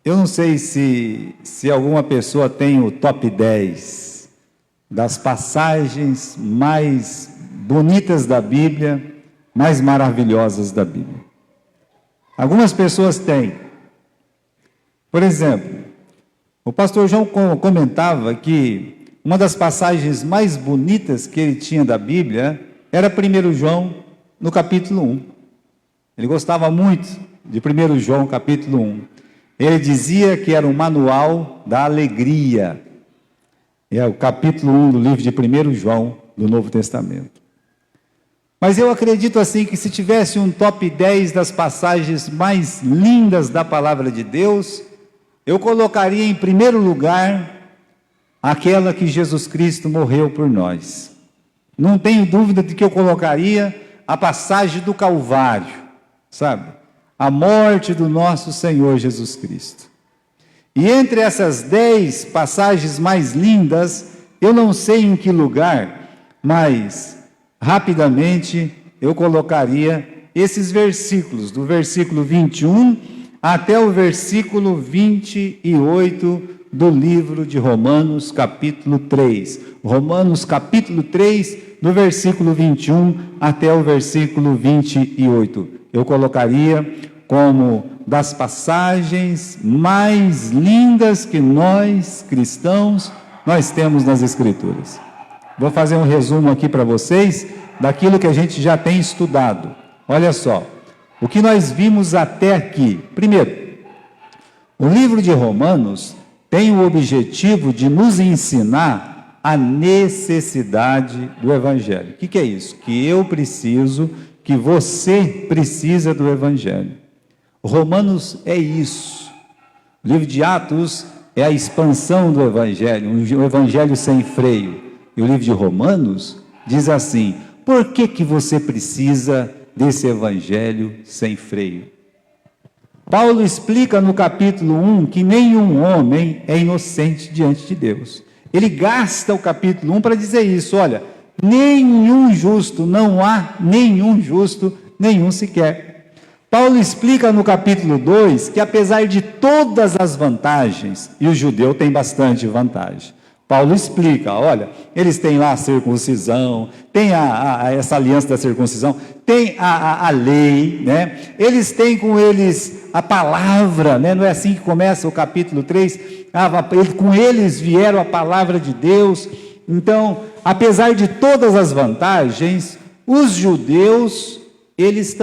Eu não sei se alguma pessoa tem o top 10 das passagens mais bonitas da Bíblia, mais maravilhosas da Bíblia. Algumas pessoas têm. Por exemplo, o pastor João comentava que uma das passagens mais bonitas que ele tinha da Bíblia era 1 João, no capítulo 1. Ele gostava muito de 1 João, capítulo 1. Ele dizia que era o manual da alegria. É o capítulo 1 do livro de 1 João, do Novo Testamento. Mas eu acredito assim que se tivesse um top 10 das passagens mais lindas da palavra de Deus, eu colocaria em primeiro lugar aquela que Jesus Cristo morreu por nós. Não tenho dúvida de que eu colocaria a passagem do Calvário, sabe? A morte do nosso Senhor Jesus Cristo. E entre essas 10 passagens mais lindas, eu não sei em que lugar, mas rapidamente eu colocaria esses versículos, do versículo 21 até o versículo 28 do livro de Romanos, capítulo 3. Romanos, capítulo 3, do versículo 21 até o versículo 28. Eu colocaria como das passagens mais lindas que nós, cristãos, nós temos nas Escrituras. Vou fazer um resumo aqui para vocês daquilo que a gente já tem estudado. Olha só, o que nós vimos até aqui. Primeiro, o livro de Romanos tem o objetivo de nos ensinar a necessidade do Evangelho. O que é isso? Que eu preciso, que você precisa do Evangelho. Romanos é isso. O livro de Atos é a expansão do Evangelho, um Evangelho sem freio. E o livro de Romanos diz assim: por que você precisa desse Evangelho sem freio? Paulo explica no capítulo 1 que nenhum homem é inocente diante de Deus. Ele gasta o capítulo 1 para dizer isso: olha, nenhum justo, não há nenhum justo, nenhum sequer. Paulo explica no capítulo 2 que apesar de todas as vantagens, e o judeu tem bastante vantagem, Paulo explica, olha, eles têm lá a circuncisão, tem essa aliança da circuncisão, tem a lei, né? Eles têm com eles a palavra, né? Não é assim que começa o capítulo 3, com eles vieram a palavra de Deus. Então, apesar de todas as vantagens, os judeus, eles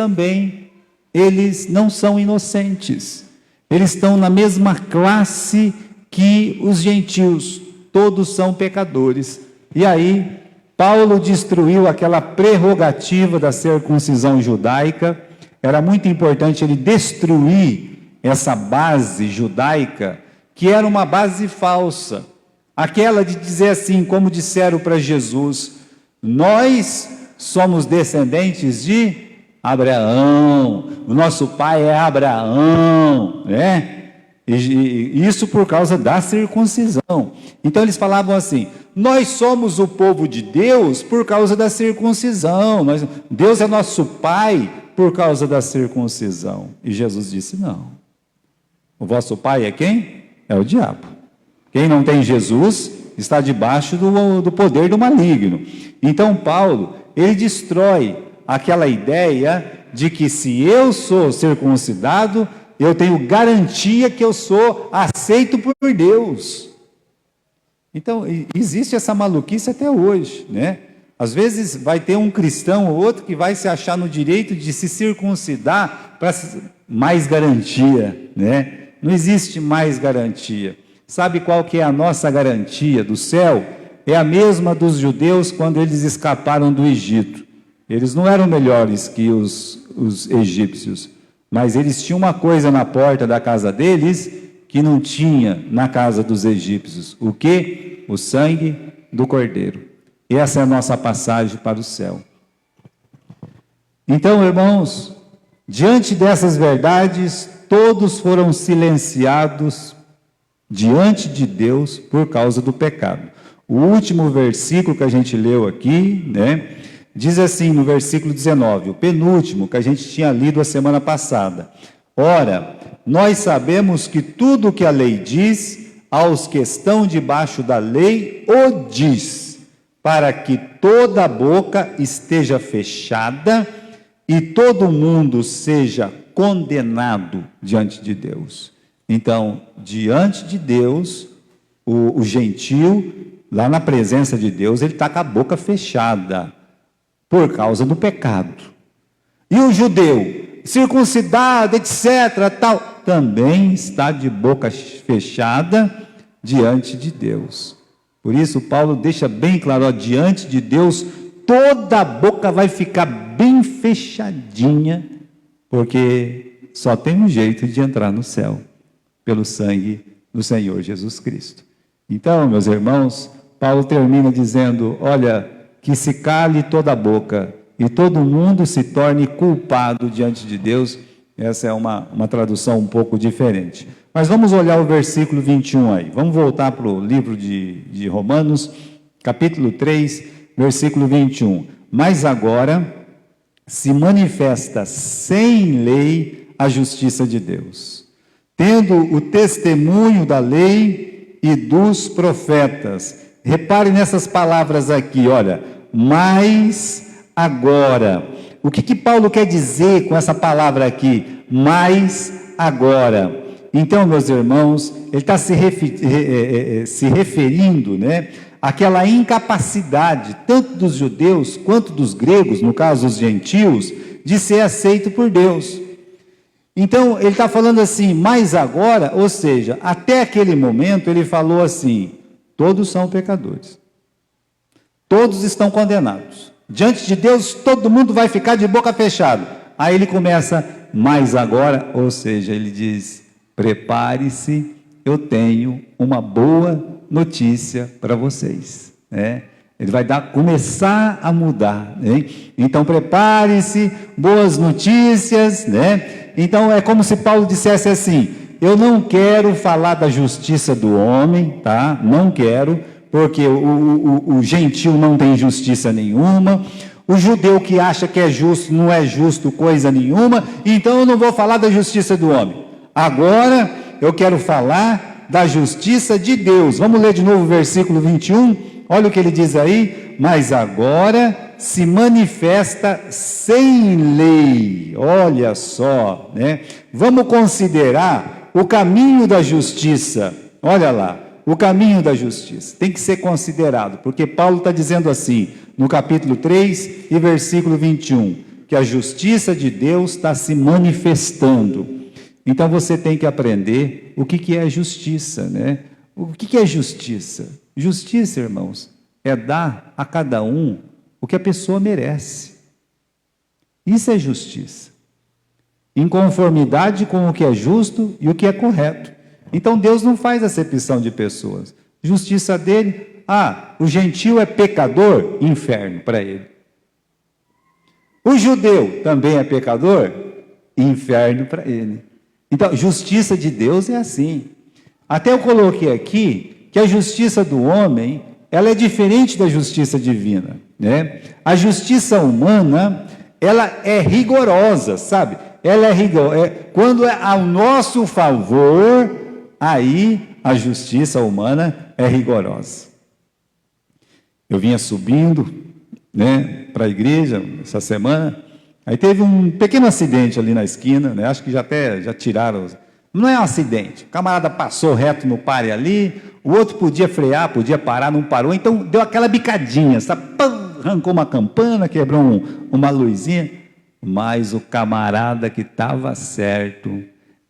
não são inocentes, eles estão na mesma classe que os gentios, todos são pecadores. E aí, Paulo destruiu aquela prerrogativa da circuncisão judaica. Era muito importante ele destruir essa base judaica, que era uma base falsa, aquela de dizer assim, como disseram para Jesus: nós somos descendentes de Abraão, o nosso pai é Abraão, né? E isso por causa da circuncisão. Então eles falavam assim: nós somos o povo de Deus por causa da circuncisão, Deus é nosso pai por causa da circuncisão. E Jesus disse: não, o vosso pai é quem? É o diabo. Quem não tem Jesus está debaixo do poder do maligno. Então Paulo, ele destrói aquela ideia de que se eu sou circuncidado, eu tenho garantia que eu sou aceito por Deus. Então, existe essa maluquice até hoje, né? Às vezes vai ter um cristão ou outro que vai se achar no direito de se circuncidar para mais garantia, né? Não existe mais garantia. Sabe qual que é a nossa garantia do céu? É a mesma dos judeus quando eles escaparam do Egito. Eles não eram melhores que os egípcios, mas eles tinham uma coisa na porta da casa deles que não tinha na casa dos egípcios. O quê? O sangue do Cordeiro. Essa é a nossa passagem para o céu. Então, irmãos, diante dessas verdades, todos foram silenciados diante de Deus por causa do pecado. O último versículo que a gente leu aqui, né? Diz assim no versículo 19, o penúltimo que a gente tinha lido a semana passada: ora, nós sabemos que tudo o que a lei diz, aos que estão debaixo da lei, o diz, para que toda a boca esteja fechada e todo mundo seja condenado diante de Deus. Então, diante de Deus, o gentio, lá na presença de Deus, ele está com a boca fechada, por causa do pecado. E o judeu, circuncidado, etc., tal, também está de boca fechada diante de Deus. Por isso, Paulo deixa bem claro, ó, diante de Deus, toda a boca vai ficar bem fechadinha, porque só tem um jeito de entrar no céu, pelo sangue do Senhor Jesus Cristo. Então, meus irmãos, Paulo termina dizendo, olha, que se cale toda a boca, e todo mundo se torne culpado diante de Deus. Essa é uma tradução um pouco diferente. Mas vamos olhar o versículo 21 aí. Vamos voltar para o livro de Romanos, capítulo 3, versículo 21. Mas agora se manifesta sem lei a justiça de Deus, tendo o testemunho da lei e dos profetas. Repare nessas palavras aqui, olha, mas agora. O que Paulo quer dizer com essa palavra aqui? Mas agora. Então, meus irmãos, ele está se referindo, né, àquela incapacidade, tanto dos judeus quanto dos gregos, no caso os gentios, de ser aceito por Deus. Então, ele está falando assim, mas agora, ou seja, até aquele momento ele falou assim, todos são pecadores, todos estão condenados. Diante de Deus, todo mundo vai ficar de boca fechada. Aí ele começa, mas agora, ou seja, ele diz, prepare-se, eu tenho uma boa notícia para vocês. Né? Ele vai começar a mudar. Né? Então, prepare-se, boas notícias. Né? Então, é como se Paulo dissesse assim, eu não quero falar da justiça do homem, tá? Não quero, porque o gentio não tem justiça nenhuma, o judeu que acha que é justo, não é justo coisa nenhuma, então eu não vou falar da justiça do homem. Agora eu quero falar da justiça de Deus. Vamos ler de novo o versículo 21, olha o que ele diz aí, mas agora se manifesta sem lei, olha só, né? Vamos considerar o caminho da justiça, olha lá, o caminho da justiça, tem que ser considerado, porque Paulo está dizendo assim, no capítulo 3 e versículo 21, que a justiça de Deus está se manifestando. Então você tem que aprender o que é justiça, né? O que é justiça? Justiça, irmãos, é dar a cada um o que a pessoa merece. Isso é justiça. Em conformidade com o que é justo e o que é correto. Então Deus não faz acepção de pessoas. Justiça dele, o gentio é pecador, inferno para ele. O judeu também é pecador, inferno para ele. Então, justiça de Deus é assim. Até eu coloquei aqui que a justiça do homem, ela é diferente da justiça divina, né? A justiça humana, ela é rigorosa, sabe? Ela é rigorosa. Quando é ao nosso favor, aí a justiça humana é rigorosa. Eu vinha subindo, né, para a igreja essa semana, aí teve um pequeno acidente ali na esquina, né, acho que já tiraram, não é um acidente, o camarada passou reto no pare ali, o outro podia frear, podia parar, não parou, então deu aquela bicadinha, sabe? Pum, arrancou uma campana, quebrou uma luzinha, mas o camarada que estava certo,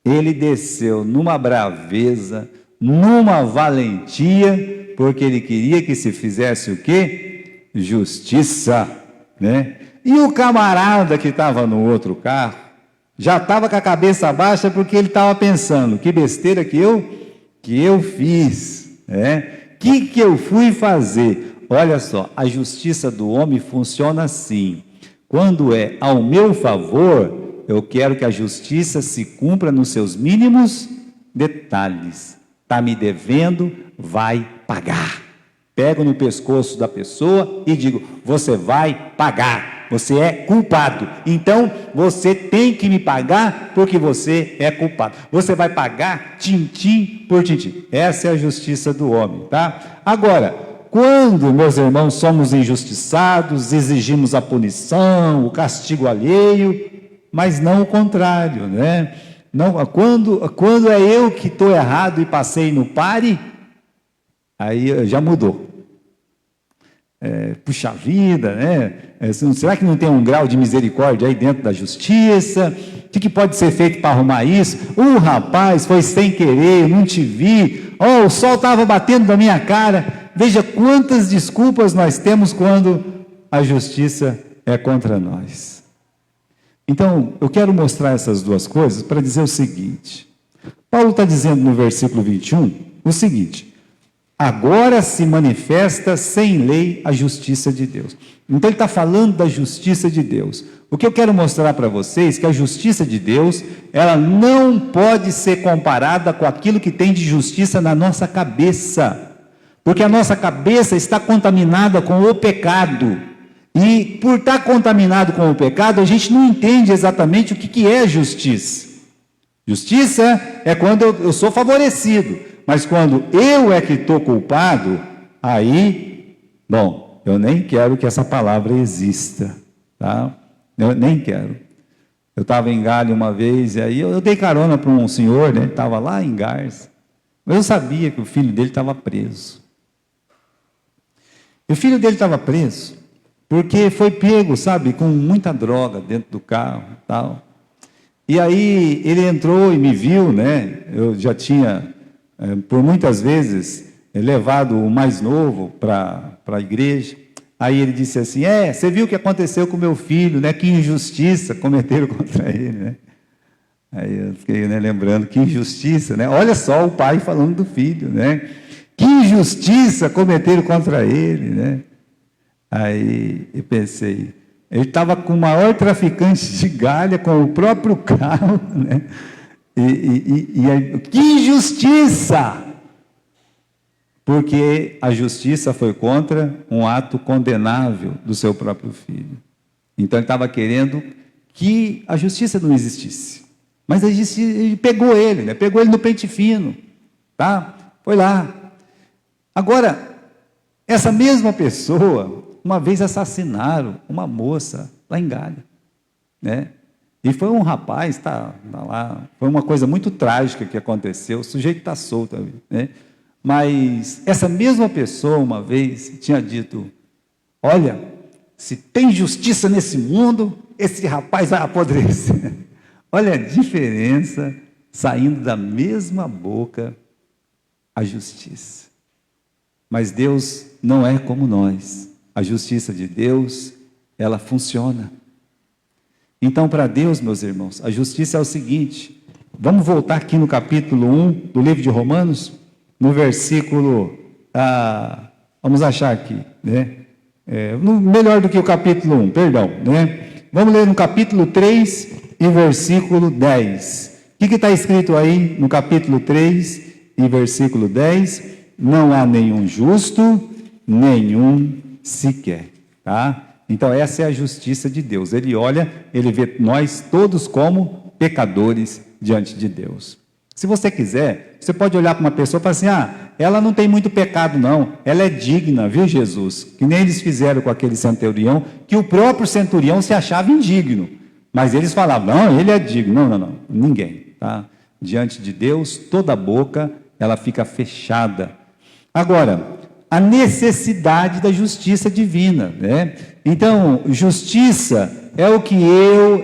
ele desceu numa braveza, numa valentia, porque ele queria que se fizesse o quê? Justiça, né? E o camarada que estava no outro carro, já estava com a cabeça baixa, porque ele estava pensando, que besteira que eu fiz, né? Que eu fui fazer? Olha só, a justiça do homem funciona assim, quando é ao meu favor, eu quero que a justiça se cumpra nos seus mínimos detalhes. Está me devendo, vai pagar. Pego no pescoço da pessoa e digo, você vai pagar. Você é culpado. Então, você tem que me pagar porque você é culpado. Você vai pagar tintim por tintim. Essa é a justiça do homem, tá? Agora, quando, meus irmãos, somos injustiçados, exigimos a punição, o castigo alheio, mas não o contrário, né? Não, quando é eu que estou errado e passei no pare, aí já mudou. Puxa vida, né? Será que não tem um grau de misericórdia aí dentro da justiça? O que pode ser feito para arrumar isso? Rapaz, foi sem querer, não te vi. O sol estava batendo na minha cara. Veja quantas desculpas nós temos quando a justiça é contra nós. Então, eu quero mostrar essas duas coisas para dizer o seguinte. Paulo está dizendo no versículo 21 o seguinte: agora se manifesta sem lei a justiça de Deus. Então ele está falando da justiça de Deus. O que eu quero mostrar para vocês é que a justiça de Deus, ela não pode ser comparada com aquilo que tem de justiça na nossa cabeça. Porque a nossa cabeça está contaminada com o pecado. E por estar contaminado com o pecado, a gente não entende exatamente o que é justiça. Justiça é quando eu sou favorecido. Mas quando eu é que estou culpado, aí, bom, eu nem quero que essa palavra exista, tá? Eu nem quero. Eu estava em Galho uma vez, e aí eu dei carona para um senhor, né? Estava lá em Garça, mas eu sabia que o filho dele estava preso. E o filho dele estava preso, porque foi pego, sabe, com muita droga dentro do carro e tal. E aí ele entrou e me viu, né? Eu já tinha... por muitas vezes, levado o mais novo para a igreja. Aí ele disse assim: você viu o que aconteceu com meu filho, né? Que injustiça cometeram contra ele, né? Aí eu fiquei, né, lembrando, que injustiça, né? Olha só o pai falando do filho, né? Que injustiça cometeram contra ele, né? Aí eu pensei, ele estava com o maior traficante de Galha, com o próprio carro, né? E que injustiça! Porque a justiça foi contra um ato condenável do seu próprio filho. Então ele estava querendo que a justiça não existisse. Mas a justiça, ele pegou ele, né? Pegou ele no pente fino, tá? Foi lá. Agora, essa mesma pessoa, uma vez assassinaram uma moça lá em Galha, né? E foi um rapaz, tá lá, foi uma coisa muito trágica que aconteceu, o sujeito está solto, né? Mas essa mesma pessoa, uma vez, tinha dito: olha, se tem justiça nesse mundo, esse rapaz vai apodrecer. Olha a diferença, saindo da mesma boca, a justiça. Mas Deus não é como nós. A justiça de Deus, ela funciona. Então, para Deus, meus irmãos, a justiça é o seguinte. Vamos voltar aqui no capítulo 1 do livro de Romanos, no versículo, vamos achar aqui, né? Melhor do que o capítulo 1, perdão, né? Vamos ler no capítulo 3 e versículo 10. O que está escrito aí no capítulo 3 e versículo 10? Não há nenhum justo, nenhum sequer, tá? Então essa é a justiça de Deus. Ele olha, ele vê nós todos como pecadores diante de Deus. Se você quiser, você pode olhar para uma pessoa e falar assim: ela não tem muito pecado não, ela é digna, viu Jesus? Que nem eles fizeram com aquele centurião, que o próprio centurião se achava indigno, mas eles falavam: não, ele é digno. Não, ninguém, tá? Diante de Deus, toda boca, ela fica fechada. Agora, a necessidade da justiça divina, né? Então, justiça é o que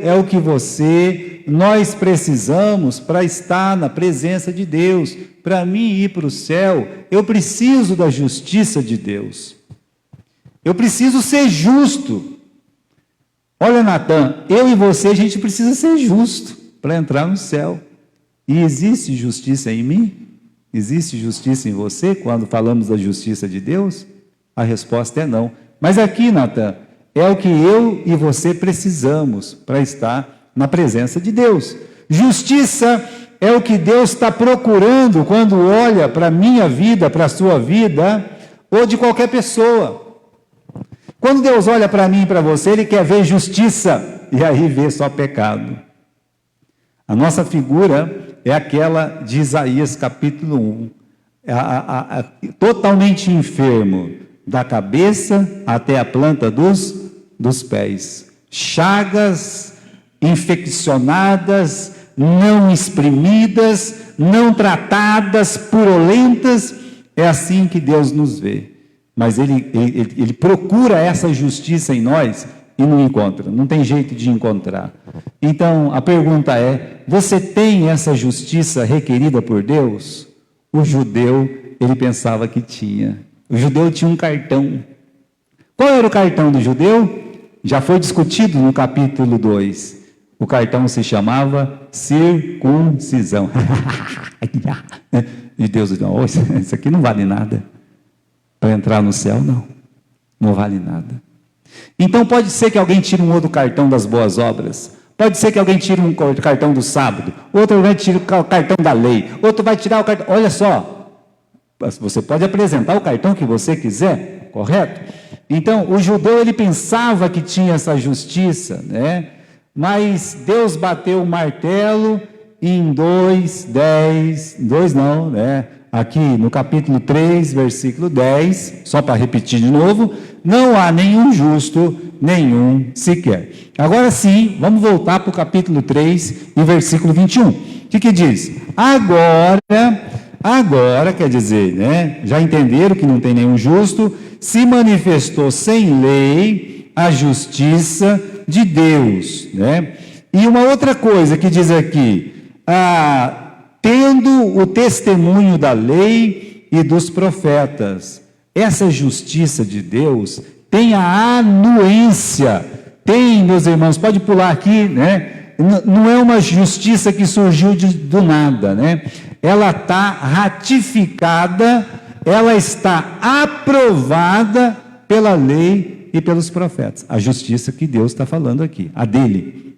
é o que você, nós precisamos para estar na presença de Deus. Para mim ir para o céu, eu preciso da justiça de Deus. Eu preciso ser justo. Olha, Natan, eu e você, a gente precisa ser justo para entrar no céu. E existe justiça em mim? Existe justiça em você quando falamos da justiça de Deus? A resposta é não. Mas aqui, Natan, é o que eu e você precisamos para estar na presença de Deus. Justiça é o que Deus está procurando quando olha para a minha vida, para a sua vida, ou de qualquer pessoa. Quando Deus olha para mim e para você, Ele quer ver justiça, e aí vê só pecado. A nossa figura é aquela de Isaías capítulo 1, totalmente enfermo, da cabeça até a planta dos pés, chagas infeccionadas, não exprimidas, não tratadas, purulentas. É assim que Deus nos vê, mas ele procura essa justiça em nós e não encontra, não tem jeito de encontrar. Então a pergunta é: você tem essa justiça requerida por Deus? O judeu, ele pensava que tinha. O judeu tinha um cartão. Qual era o cartão do judeu? Já foi discutido no capítulo 2. O cartão se chamava circuncisão. E Deus disse: oh, isso aqui não vale nada. Para entrar no céu, não vale nada. Então pode ser que alguém tire um outro cartão das boas obras. Pode ser que alguém tire um cartão do sábado. Outro vai tirar o cartão da lei. Outro vai tirar o cartão... Olha só, você pode apresentar o cartão que você quiser, correto? Então, o judeu, ele pensava que tinha essa justiça, né? Mas Deus bateu o martelo em 2:10, aqui no capítulo 3, versículo 10, só para repetir de novo: não há nenhum justo, nenhum sequer. Agora sim, vamos voltar para o capítulo 3 e versículo 21. O que diz? Agora, quer dizer, né? Já entenderam que não tem nenhum justo, se manifestou sem lei a justiça de Deus, né? E uma outra coisa que diz aqui: tendo o testemunho da lei e dos profetas. Essa justiça de Deus tem a anuência, meus irmãos, pode pular aqui, né? Não é uma justiça que surgiu do nada, né? Ela está ratificada, ela está aprovada pela lei e pelos profetas. A justiça que Deus está falando aqui, a dele.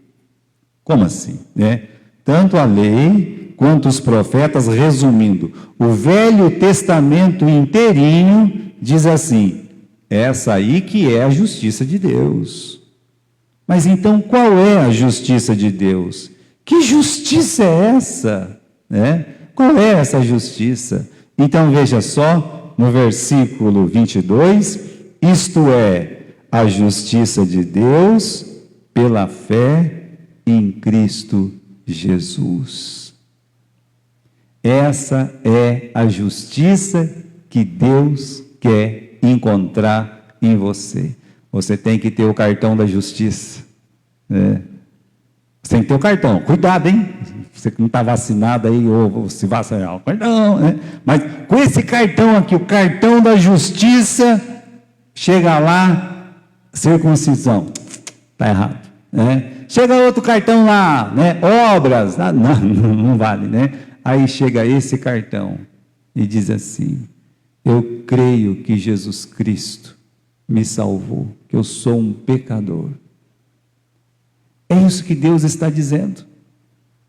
Como assim, né? Tanto a lei quanto os profetas, resumindo, o Velho Testamento inteirinho diz assim: essa aí que é a justiça de Deus. Mas então qual é a justiça de Deus? Que justiça é essa? Né? Qual é essa justiça? Então veja só, no versículo 22, isto é a justiça de Deus pela fé em Cristo Jesus. Essa é a justiça que Deus quer encontrar em você. Você tem que ter o cartão da justiça, né? Você tem que ter o cartão. Cuidado, hein? Você que não está vacinado aí, ou se vacinar, não, né? Mas com esse cartão aqui, o cartão da justiça, chega lá, circuncisão. Está errado, né? Chega outro cartão lá, né? Obras, não vale, né? Aí chega esse cartão e diz assim: eu creio que Jesus Cristo me salvou, que eu sou um pecador. É isso que Deus está dizendo.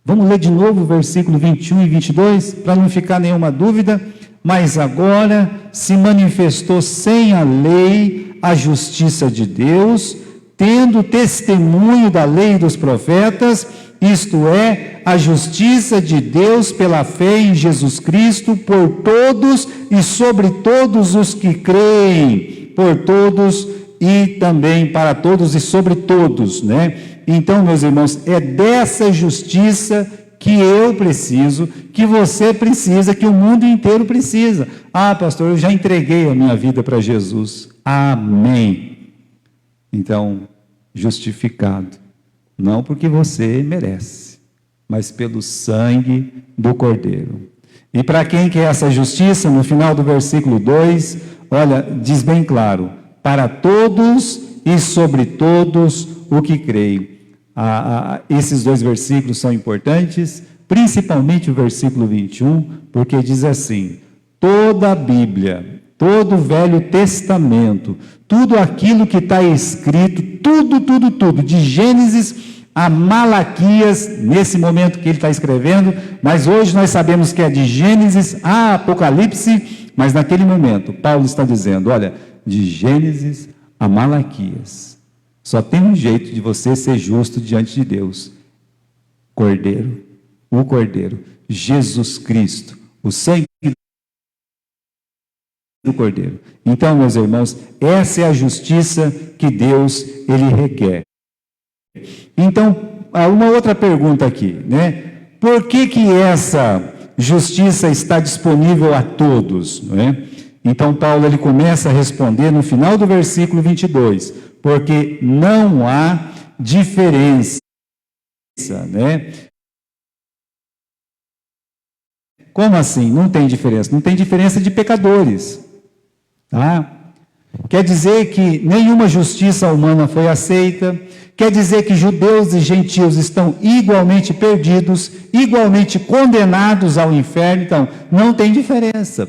Vamos ler de novo o versículo 21 e 22, para não ficar nenhuma dúvida. Mas agora se manifestou sem a lei a justiça de Deus, tendo testemunho da lei e dos profetas, isto é, a justiça de Deus pela fé em Jesus Cristo, por todos e sobre todos os que creem, por todos e também para todos e sobre todos, né? Então, meus irmãos, é dessa justiça que eu preciso, que você precisa, que o mundo inteiro precisa. Ah, pastor, eu já entreguei a minha vida para Jesus. Amém. Então, justificado, não porque você merece, mas pelo sangue do Cordeiro. E para quem que é essa justiça? No final do versículo 2, olha, diz bem claro: para todos e sobre todos o que creem. Esses dois versículos são importantes, principalmente o versículo 21, porque diz assim: toda a Bíblia, todo o Velho Testamento, tudo aquilo que está escrito, tudo, de Gênesis a Malaquias, nesse momento que ele está escrevendo, mas hoje nós sabemos que é de Gênesis a Apocalipse, mas naquele momento, Paulo está dizendo, olha, de Gênesis a Malaquias. Só tem um jeito de você ser justo diante de Deus: Cordeiro, o Cordeiro, Jesus Cristo, o sangue do Cordeiro. Então, meus irmãos, essa é a justiça que Deus, ele requer. Então, há uma outra pergunta aqui, né? Por que essa justiça está disponível a todos, não é? Então, Paulo, ele começa a responder no final do versículo 22, porque não há diferença, né? Como assim? Não tem diferença? Não tem diferença de pecadores, tá? Quer dizer que nenhuma justiça humana foi aceita, quer dizer que judeus e gentios estão igualmente perdidos, igualmente condenados ao inferno. Então, não tem diferença.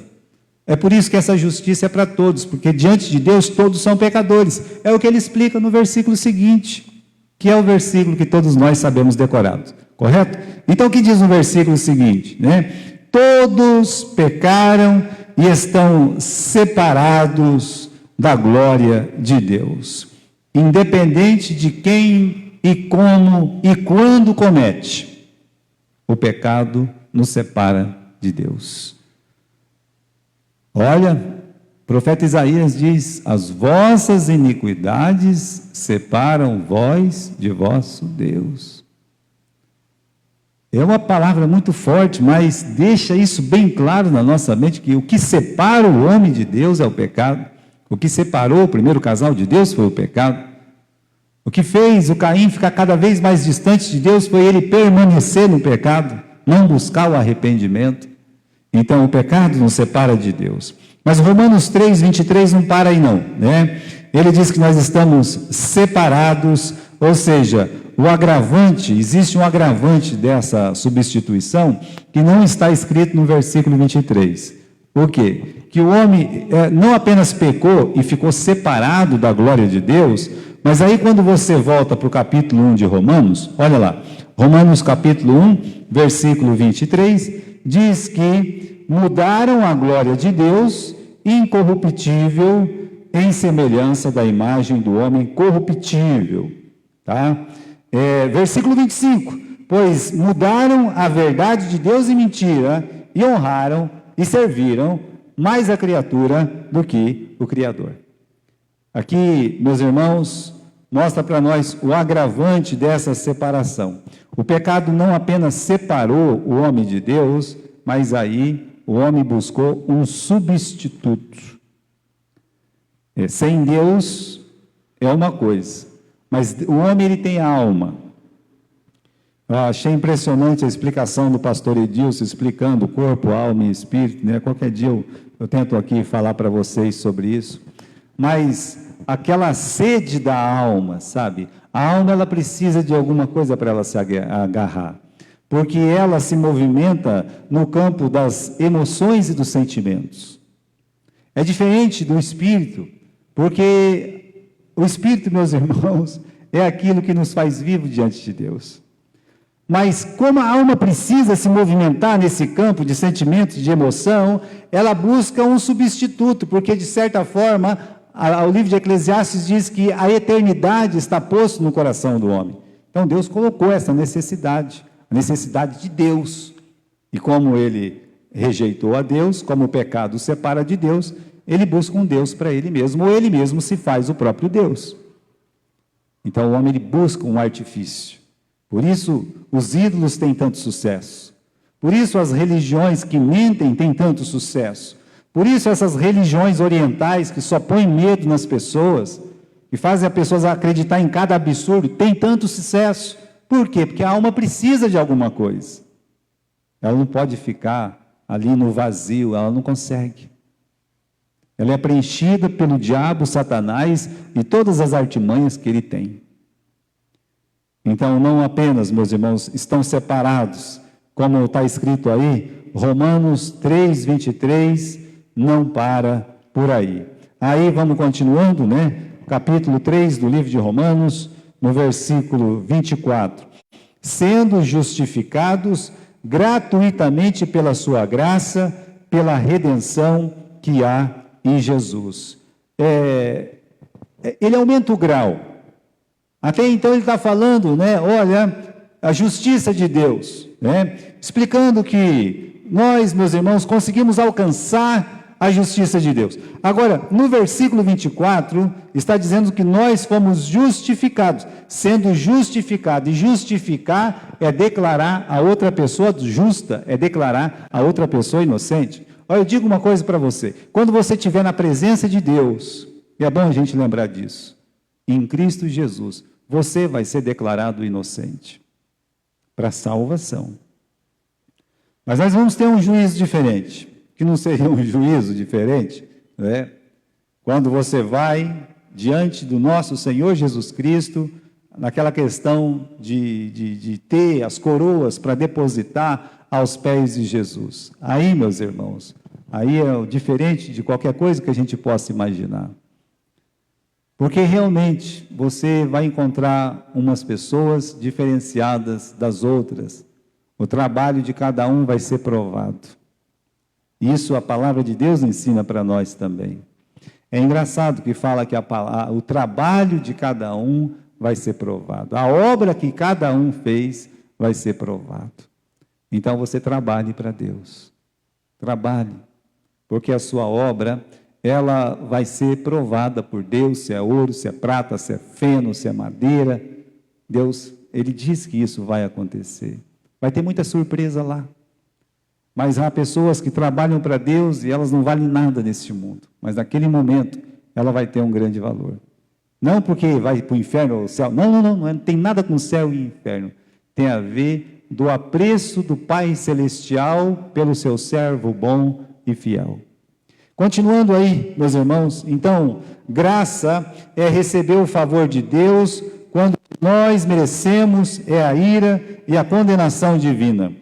É por isso que essa justiça é para todos, porque diante de Deus todos são pecadores. É o que ele explica no versículo seguinte, que é o versículo que todos nós sabemos decorado, correto? Então, o que diz no versículo seguinte, né? Todos pecaram e estão separados da glória de Deus, independente de quem e como e quando comete, o pecado nos separa de Deus. Olha, o profeta Isaías diz: as vossas iniquidades separam vós de vosso Deus. É uma palavra muito forte, mas deixa isso bem claro na nossa mente, que o que separa o homem de Deus é o pecado. O que separou o primeiro casal de Deus foi o pecado. O que fez o Caim ficar cada vez mais distante de Deus foi ele permanecer no pecado, não buscar o arrependimento. Então, o pecado nos separa de Deus. Mas Romanos 3, 23 não para aí não, né? Ele diz que nós estamos separados, ou seja, o agravante, existe um agravante dessa substituição que não está escrito no versículo 23. O quê? Que o homem não apenas pecou e ficou separado da glória de Deus, mas aí quando você volta para o capítulo 1 de Romanos, olha lá, Romanos capítulo 1, versículo 23, diz que mudaram a glória de Deus, incorruptível, em semelhança da imagem do homem corruptível, tá? Versículo 25, pois mudaram a verdade de Deus em mentira, e honraram e serviram mais a criatura do que o Criador. Aqui, meus irmãos, mostra para nós o agravante dessa separação. O pecado não apenas separou o homem de Deus, mas aí o homem buscou um substituto. Sem Deus é uma coisa, mas o homem ele tem alma. Eu achei impressionante a explicação do pastor Edilson, explicando corpo, alma e espírito, né? Qualquer dia eu tento aqui falar para vocês sobre isso. Mas aquela sede da alma, sabe? A alma ela precisa de alguma coisa para ela se agarrar, porque ela se movimenta no campo das emoções e dos sentimentos. É diferente do espírito, porque o espírito, meus irmãos, é aquilo que nos faz vivos diante de Deus. Mas como a alma precisa se movimentar nesse campo de sentimentos, de emoção, ela busca um substituto, porque de certa forma, o livro de Eclesiastes diz que a eternidade está posta no coração do homem. Então Deus colocou essa necessidade, a necessidade de Deus. E como ele rejeitou a Deus, como o pecado o separa de Deus, ele busca um Deus para ele mesmo, ou ele mesmo se faz o próprio Deus. Então o homem ele busca um artifício. Por isso os ídolos têm tanto sucesso. Por isso as religiões que mentem têm tanto sucesso. Por isso essas religiões orientais que só põem medo nas pessoas e fazem as pessoas acreditar em cada absurdo, têm tanto sucesso. Por quê? Porque a alma precisa de alguma coisa. Ela não pode ficar ali no vazio, ela não consegue. Ela é preenchida pelo diabo, Satanás e todas as artimanhas que ele tem. Então, não apenas, meus irmãos, estão separados, como está escrito aí, Romanos 3, 23, não para por aí. Aí, vamos continuando, né? Capítulo 3 do livro de Romanos, no versículo 24. Sendo justificados gratuitamente pela sua graça, pela redenção que há em Jesus. ele aumenta o grau. Até então ele está falando, né, olha, a justiça de Deus, né, explicando que nós, meus irmãos, conseguimos alcançar a justiça de Deus. Agora, no versículo 24, está dizendo que nós fomos justificados. Sendo justificado, e justificar é declarar a outra pessoa justa, é declarar a outra pessoa inocente. Olha, eu digo uma coisa para você, quando você estiver na presença de Deus, e é bom a gente lembrar disso, em Cristo Jesus, você vai ser declarado inocente, para salvação. Mas nós vamos ter um juízo diferente, que não seria um juízo diferente, né? Quando você vai diante do nosso Senhor Jesus Cristo, naquela questão de ter as coroas para depositar aos pés de Jesus. Aí, meus irmãos, aí é diferente de qualquer coisa que a gente possa imaginar. Porque realmente você vai encontrar umas pessoas diferenciadas das outras. O trabalho de cada um vai ser provado. Isso a palavra de Deus ensina para nós também. É engraçado que fala que o trabalho de cada um vai ser provado. A obra que cada um fez vai ser provado. Então você trabalhe para Deus. Trabalhe. Porque a sua obra, ela vai ser provada por Deus, se é ouro, se é prata, se é feno, se é madeira. Deus, Ele diz que isso vai acontecer. Vai ter muita surpresa lá. Mas há pessoas que trabalham para Deus e elas não valem nada neste mundo. Mas naquele momento, ela vai ter um grande valor. Não porque vai para o inferno ou o céu. Não tem nada com céu e inferno. Tem a ver do apreço do Pai Celestial pelo seu servo bom e fiel. Continuando aí, meus irmãos, então, graça é receber o favor de Deus quando nós merecemos é a ira e a condenação divina.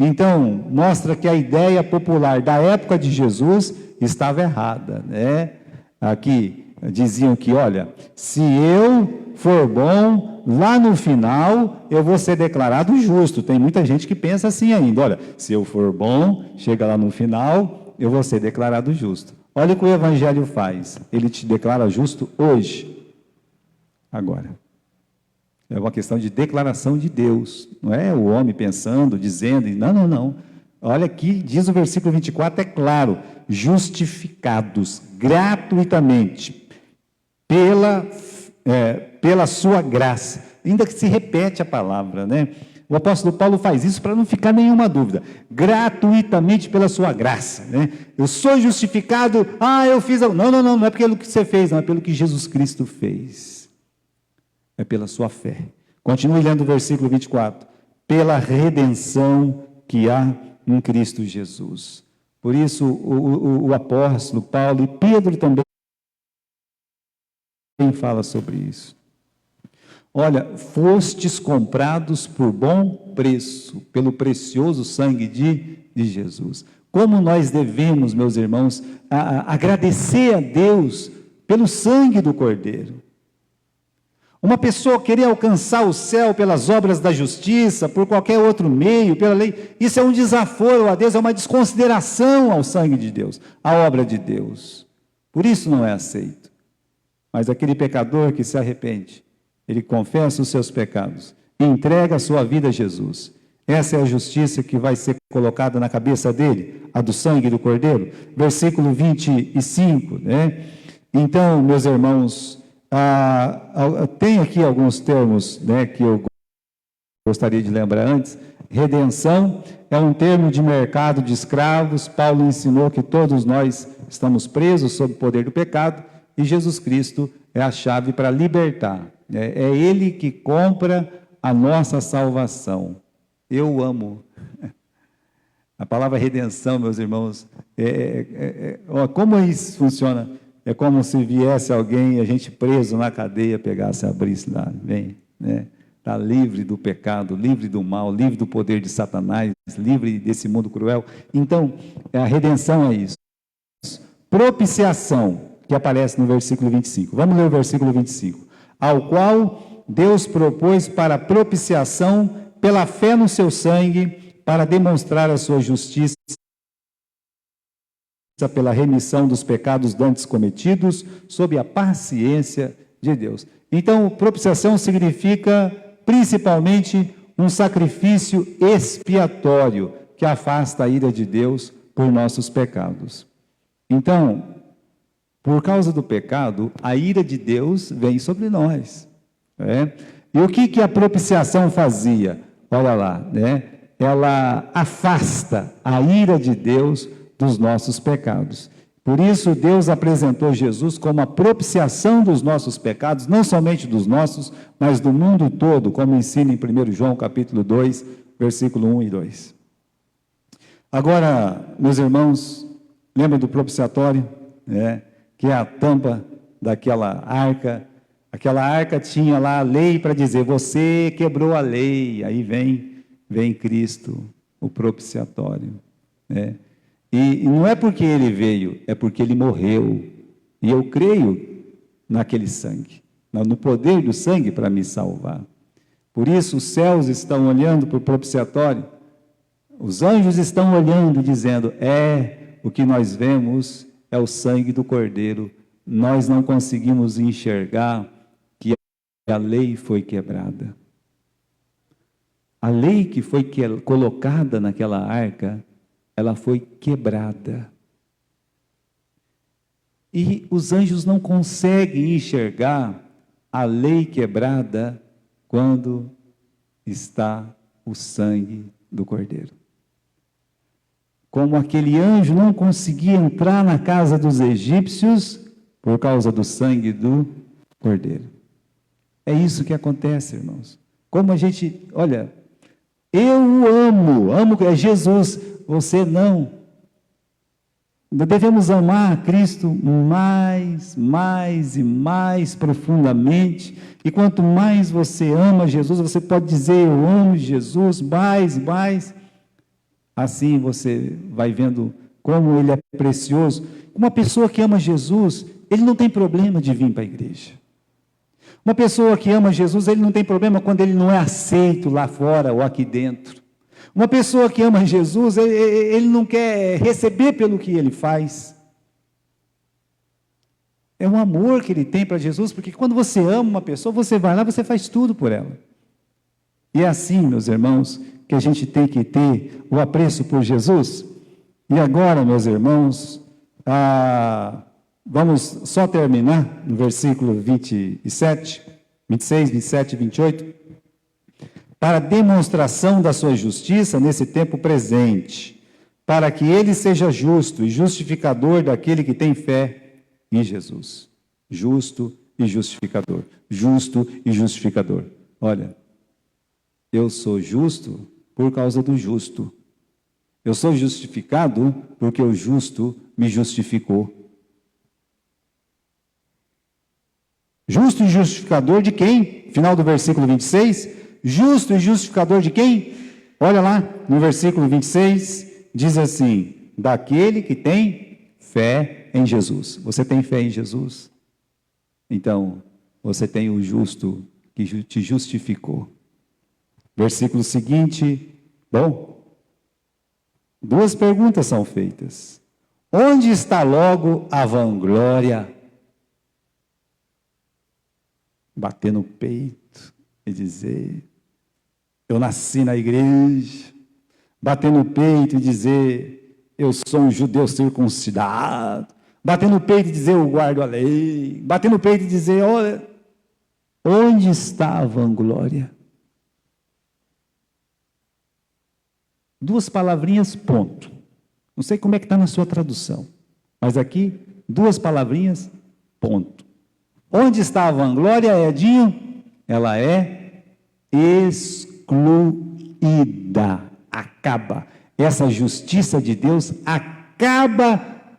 Então, mostra que a ideia popular da época de Jesus estava errada, né? Aqui diziam que, olha, se eu for bom, lá no final eu vou ser declarado justo. Tem muita gente que pensa assim ainda, olha, se eu for bom, chega lá no final, eu vou ser declarado justo. Olha o que o Evangelho faz, ele te declara justo hoje, agora. É uma questão de declaração de Deus, não é o homem pensando, dizendo, não. Olha aqui, diz o versículo 24, é claro, justificados gratuitamente pela sua graça. Ainda que se repete a palavra, né? O apóstolo Paulo faz isso para não ficar nenhuma dúvida. Gratuitamente pela sua graça, né? Eu sou justificado, eu fiz... Não é pelo que você fez, não é pelo que Jesus Cristo fez. É pela sua fé. Continue lendo o versículo 24. Pela redenção que há em Cristo Jesus. Por isso, o apóstolo Paulo e Pedro também fala sobre isso. Olha, fostes comprados por bom preço, pelo precioso sangue de Jesus. Como nós devemos, meus irmãos, agradecer a Deus pelo sangue do Cordeiro. Uma pessoa querer alcançar o céu pelas obras da justiça, por qualquer outro meio, pela lei, isso é um desaforo a Deus, é uma desconsideração ao sangue de Deus, à obra de Deus. Por isso não é aceito. Mas aquele pecador que se arrepende, ele confessa os seus pecados, e entrega a sua vida a Jesus. Essa é a justiça que vai ser colocada na cabeça dele, a do sangue do Cordeiro. Versículo 25, né? Então, meus irmãos, tem aqui alguns termos, né, que eu gostaria de lembrar antes. Redenção é um termo de mercado de escravos. Paulo ensinou que todos nós estamos presos sob o poder do pecado e Jesus Cristo é a chave para libertar. É Ele que compra a nossa salvação. Eu amo. A palavra redenção, meus irmãos, como isso funciona? É como se viesse alguém, a gente preso na cadeia, pegasse, abrisse lá, vem, né? Está livre do pecado, livre do mal, livre do poder de Satanás, livre desse mundo cruel. Então, a redenção é isso. Propiciação, que aparece no versículo 25. Vamos ler o versículo 25. Ao qual Deus propôs para propiciação pela fé no seu sangue, para demonstrar a sua justiça, pela remissão dos pecados dantes cometidos, sob a paciência de Deus. Então, propiciação significa principalmente um sacrifício expiatório que afasta a ira de Deus por nossos pecados. Então, por causa do pecado, a ira de Deus vem sobre nós. Né? E o que a propiciação fazia? Olha lá, né? Ela afasta a ira de Deus dos nossos pecados. Por isso, Deus apresentou Jesus como a propiciação dos nossos pecados, não somente dos nossos, mas do mundo todo, como ensina em 1 João capítulo 2, versículo 1 e 2. Agora, meus irmãos, lembra do propiciatório? Que é a tampa daquela arca. Aquela arca tinha lá a lei para dizer, você quebrou a lei. Aí vem Cristo, o propiciatório. E não é porque ele veio, é porque ele morreu. E eu creio naquele sangue, no poder do sangue para me salvar. Por isso os céus estão olhando para o propiciatório, os anjos estão olhando, dizendo, o que nós vemos é o sangue do Cordeiro. Nós não conseguimos enxergar que a lei foi quebrada. A lei que foi colocada naquela arca, ela foi quebrada. E os anjos não conseguem enxergar a lei quebrada quando está o sangue do Cordeiro. Como aquele anjo não conseguia entrar na casa dos egípcios por causa do sangue do Cordeiro. É isso que acontece, irmãos. Como a gente, olha, eu o amo é Jesus, você não. Devemos amar a Cristo mais e mais profundamente, e quanto mais você ama Jesus, você pode dizer, eu amo Jesus, mais, assim você vai vendo como ele é precioso. Uma pessoa que ama Jesus, ele não tem problema de vir para a igreja. Uma pessoa que ama Jesus, ele não tem problema quando ele não é aceito lá fora ou aqui dentro. Uma pessoa que ama Jesus, ele não quer receber pelo que ele faz. É um amor que ele tem para Jesus, porque quando você ama uma pessoa, você vai lá, você faz tudo por ela. E é assim, meus irmãos, que a gente tem que ter o apreço por Jesus. E agora, meus irmãos, vamos só terminar no versículo 26, 27 e 28. Para demonstração da sua justiça nesse tempo presente, para que ele seja justo e justificador daquele que tem fé em Jesus. Justo e justificador. Justo e justificador. Olha, eu sou justo por causa do justo. Eu sou justificado porque o justo me justificou. Justo e justificador de quem? Final do versículo 26. Justo e justificador de quem? Olha lá, no versículo 26, diz assim, daquele que tem fé em Jesus. Você tem fé em Jesus? Então, você tem o justo que te justificou. Versículo seguinte, duas perguntas são feitas. Onde está logo a vanglória? Bater no peito e dizer, eu nasci na igreja. Bater no peito e dizer, eu sou um judeu circuncidado. Bater no peito e dizer, eu guardo a lei. Bater no peito e dizer, olha, onde está a vanglória? Duas palavrinhas, ponto. Não sei como é que está na sua tradução, mas aqui, duas palavrinhas, ponto. Onde está a vanglória, Edinho? Ela é excluída, acaba. Essa justiça de Deus acaba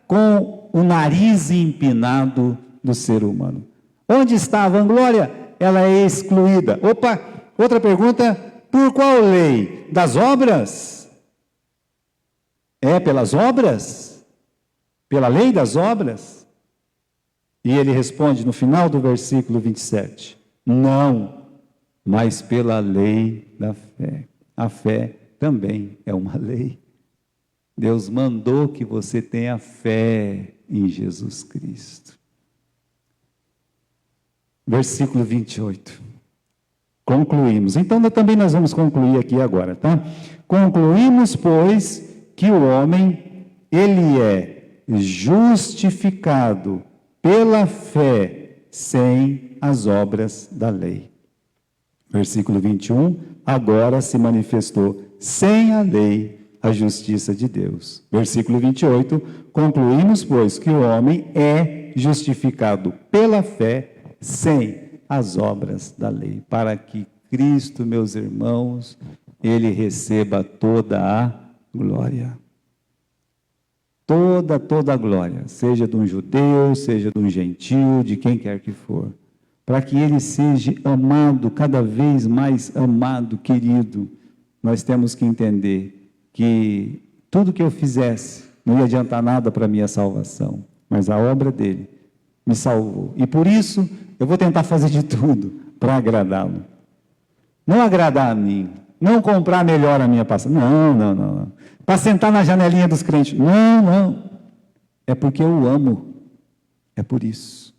com o nariz empinado do ser humano. Onde está a vanglória? Ela é excluída. Opa, outra pergunta, por qual lei? Das obras? É pelas obras? Pela lei das obras? E ele responde no final do versículo 27, não, mas pela lei da fé. A fé também é uma lei. Deus mandou que você tenha fé em Jesus Cristo. versículo 28. Concluímos. Então, também nós vamos concluir aqui agora, tá? Concluímos, pois, que o homem, ele é justificado pela fé, sem as obras da lei. Versículo 21, agora se manifestou sem a lei a justiça de Deus. Versículo 28, concluímos, pois, que o homem é justificado pela fé, sem as obras da lei, para que Cristo, meus irmãos, ele receba toda a glória. Toda a glória, seja de um judeu, seja de um gentil, de quem quer que for, para que ele seja amado, cada vez mais amado, querido. Nós temos que entender que tudo que eu fizesse não ia adiantar nada para a minha salvação, mas a obra dele me salvou. E por isso, eu vou tentar fazer de tudo para agradá-lo. Não agradar a mim, não comprar melhor a minha passagem. Não. Para sentar na janelinha dos crentes. Não. É porque eu amo. É por isso.